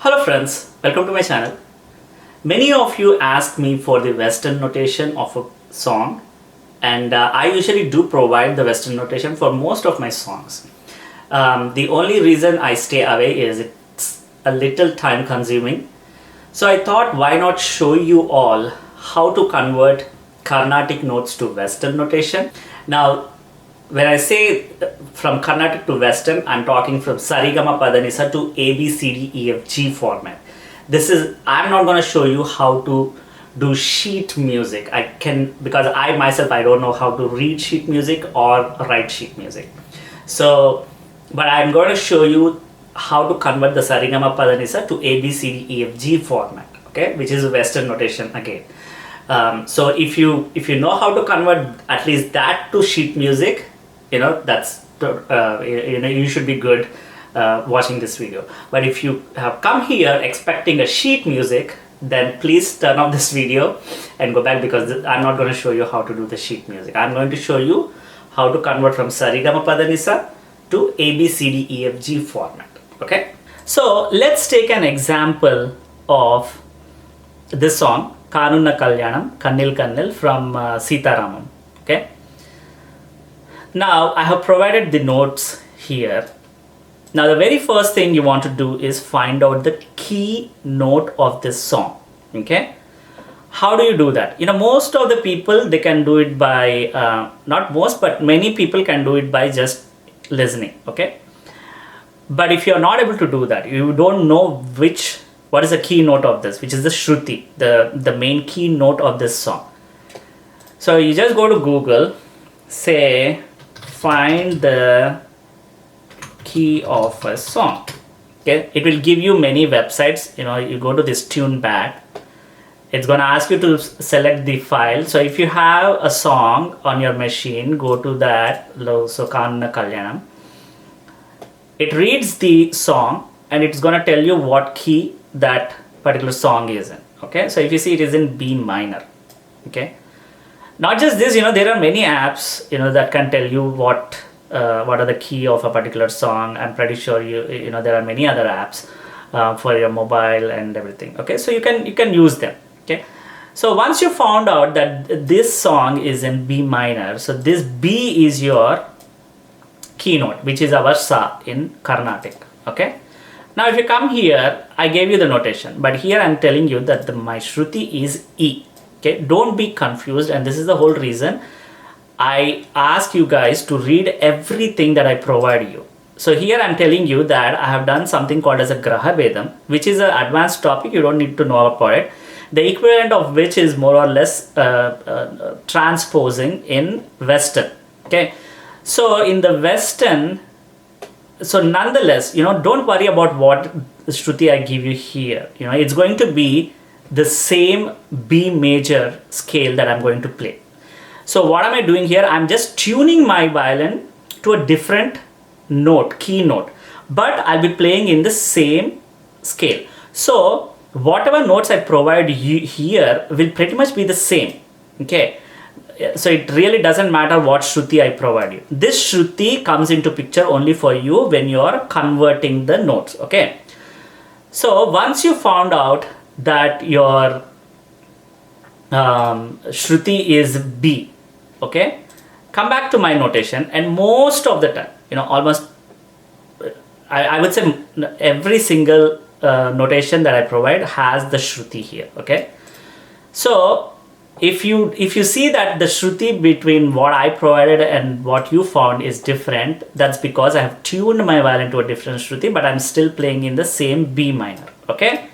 Hello friends, welcome to my channel. Many of you ask me for the Western notation of a song, and I usually do provide the Western notation for most of my songs. The only reason I stay away is it's a little time consuming. So I thought, why not show you all how to convert Carnatic notes to Western notation. Now, when I say from Carnatic to Western, I'm talking from Sarigama Padanisa to ABCDEFG format. I'm not going to show you how to do sheet music. Because I myself, I don't know how to read sheet music or write sheet music. But I'm going to show you how to convert the Sarigama Padanisa to ABCDEFG format, okay, which is Western notation again. So if you know how to convert at least that to sheet music, you should be good watching this video. But if you have come here expecting a sheet music, then please turn off this video and go back, because I'm not going to show you how to do the sheet music. I'm going to show you how to convert from Sarigama Padanisa to ABCDEFG format. Okay, so let's take an example of this song Kanunna Kalyanam Kannil Kannil from Sitaramam. Okay, now I have provided the notes here. Now the very first thing you want to do is find out the key note of this song. Okay, how do you do that? Most of the people, they can do it by not most, but many people can do it by just listening. Okay, but if you're not able to do that, you don't know what is the key note of this, which is the Shruti, the main key note of this song. So you just go to Google, say find the key of a song. Okay, it will give you many websites. You go to this TuneBat, it's going to ask you to select the file. So if you have a song on your machine, go to that, so Kanunna Kalyanam. It reads the song and it's going to tell you what key that particular song is in. Okay, so if you see, it is in B minor. Okay, not just this, there are many apps that can tell you what are the key of a particular song. I'm pretty sure there are many other apps for your mobile and everything. Okay, so you can use them. Okay, so once you found out that this song is in B minor, so this B is your keynote, which is our Sa in Carnatic. Okay, now if you come here, I gave you the notation, but here I'm telling you that my Shruti is E. Okay, don't be confused, and this is the whole reason I ask you guys to read everything that I provide you. So here I'm telling you that I have done something called as a Graha Vedam, which is an advanced topic. You don't need to know about it. The equivalent of which is more or less transposing in Western. Okay, so in the Western, so nonetheless, don't worry about what Shruti I give you here. It's going to be the same B major scale that I'm going to play. So what am I doing here? I'm just tuning my violin to a different note, key note, but I'll be playing in the same scale. So whatever notes I provide you here will pretty much be the same. Okay, so it really doesn't matter what Shruti I provide you. This Shruti comes into picture only for you when you are converting the notes. Okay, so once you found out that your Shruti is B, okay, come back to my notation, and most of the time, almost I would say every single notation that I provide has the Shruti here. Okay, so if you see that the Shruti between what I provided and what you found is different, that's because I have tuned my violin to a different Shruti, but I'm still playing in the same B minor. Okay,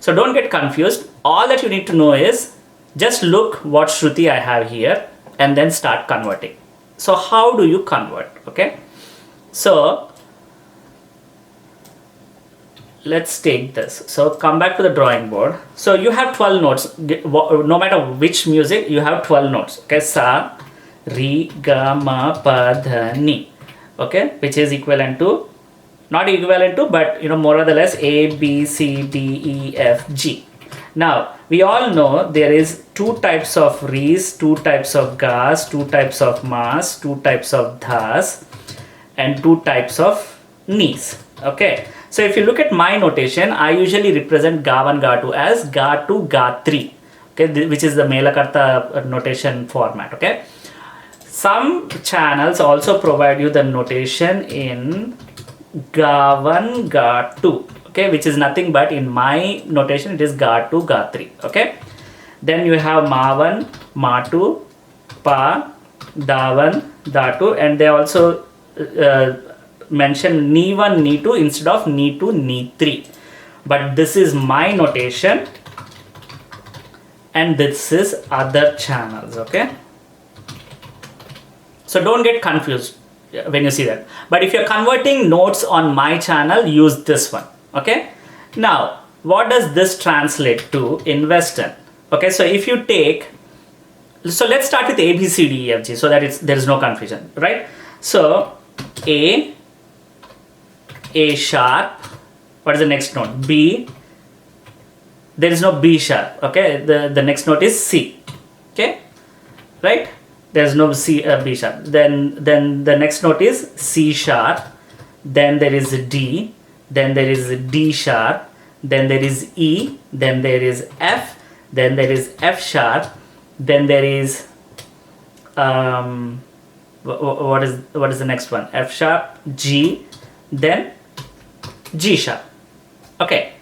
so don't get confused. All that you need to know is just look what Shruti I have here and then start converting. So how do you convert? Okay, so let's take this. So come back to the drawing board. So you have 12 notes. No matter which music, you have 12 notes. Okay, Sa, Re, Ga, Ma, Pa, Dha, Ni. Okay, which is equivalent to, not equivalent to, but more or less A, B, C, D, E, F, G. Now we all know there is two types of Re's, two types of Ga's, two types of Ma's, two types of Dha's, and two types of Ni's. Okay, So if you look at my notation, I usually represent Ga1, Ga2 as Ga2, Ga3, okay, which is the Melakarta notation format, okay. Some channels also provide you the notation in Ga1, Ga2, okay, which is nothing but in my notation it is Ga2, Ga3, okay. Then you have Ma1, Ma2, Pa, Da1, Da2, and they also mention Ni1, Ni2 instead of Ni2, Ni3. But this is my notation and this is other channels, okay. So don't get confused when you see that. But if you're converting notes on my channel, use this one, okay. Now, what does this translate to in Western? Okay, so if you take, so let's start with A, B, C, D, E, F, G, so that there is no confusion, right? So A sharp, what is the next note? B, there is no B sharp, okay? The next note is C, okay? Right? There is no B sharp. Then the next note is C sharp, then there is D, then there is D sharp, then there is E, then there is F, then there is F sharp, then there is what is the next one? F sharp, G, then G sharp. Okay,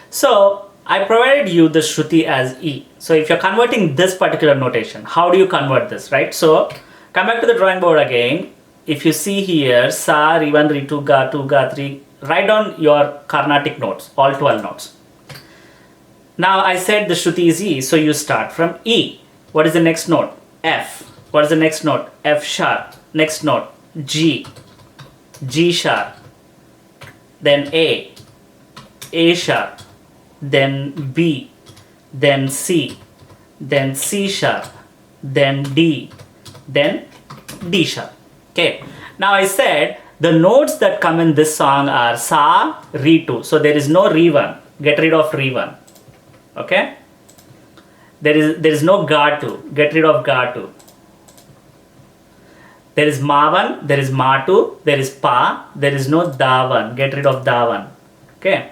so I provided you the Shruti as E. So if you're converting this particular notation, how do you convert this, right? So come back to the drawing board again. If you see here, Sa, Re1, Re2, Ga2, Ga3, write down your Carnatic notes, all 12 notes. Now I said the Shruti is E, so you start from E. What is the next note? F. What is the next note? F sharp. Next note, G. G sharp. Then A sharp. Then B. Then C. Then C sharp. Then D. Then D sharp. Okay. Now I said the notes that come in this song are Sa, Re2. So there is no Re1. Get rid of Re1. Okay, there is no Ga2, get rid of Ga2. There is Ma1, there is Ma2, there is Pa, there is no Da1, get rid of Da1. Okay,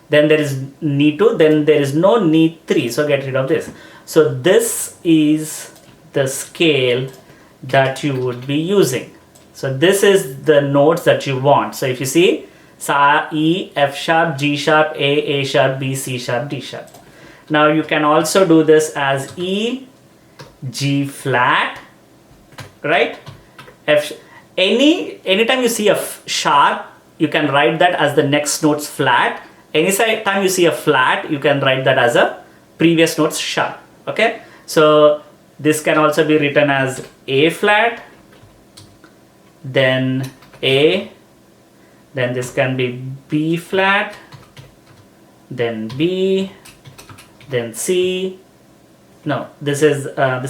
then there is Ni2, then there is no Ni3, so get rid of this. So this is the scale that you would be using. So this is the notes that you want. So if you see Sa, E, F sharp, G sharp, A sharp, B, C sharp, D sharp. Now you can also do this as E, G flat, right? Anytime you see a sharp, you can write that as the next note's flat. Anytime you see a flat, you can write that as a previous note's sharp. Okay, so this can also be written as A flat, then A, then this can be B flat, then B, then C. No, this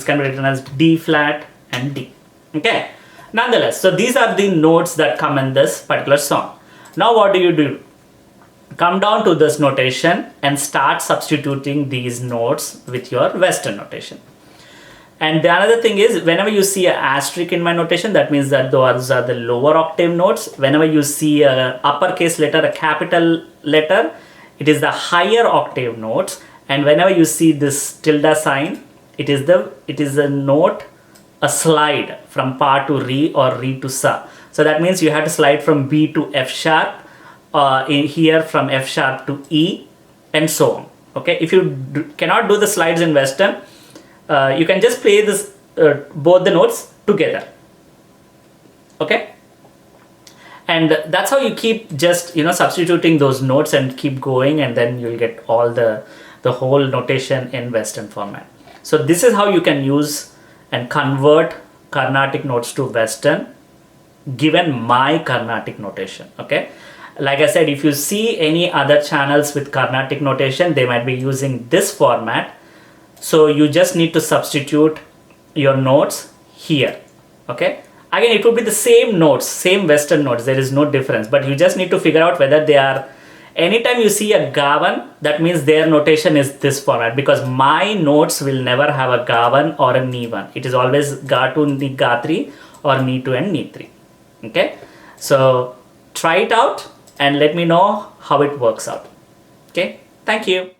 can be written as D flat and D. Okay, nonetheless, so these are the notes that come in this particular song. Now what do? Come down to this notation and start substituting these notes with your Western notation. And the another thing is, whenever you see an asterisk in my notation, that means that those are the lower octave notes. Whenever you see a uppercase letter, a capital letter, it is the higher octave notes. And whenever you see this tilde sign, it is a note, a slide from Pa to Re or Re to Sa. So that means you have to slide from B to F sharp, in here from F sharp to E, and so on. Okay, if you cannot do the slides in Western, you can just play this both the notes together. Okay, and that's how you keep just substituting those notes and keep going, and then you'll get all the whole notation in Western format. So this is how you can use and convert Carnatic notes to Western given my Carnatic notation. Okay, like I said, if you see any other channels with Carnatic notation, they might be using this format. So you just need to substitute your notes here. Okay, again it would be the same notes, same Western notes, there is no difference, but you just need to figure out whether they are, anytime you see a Ga1, that means their notation is this format, because my notes will never have a Ga1 or a Ni1. It is always Ga2, Ni, Ga3 or Ni2 and Ni3. Okay, so try it out and let me know how it works out. Okay, thank you.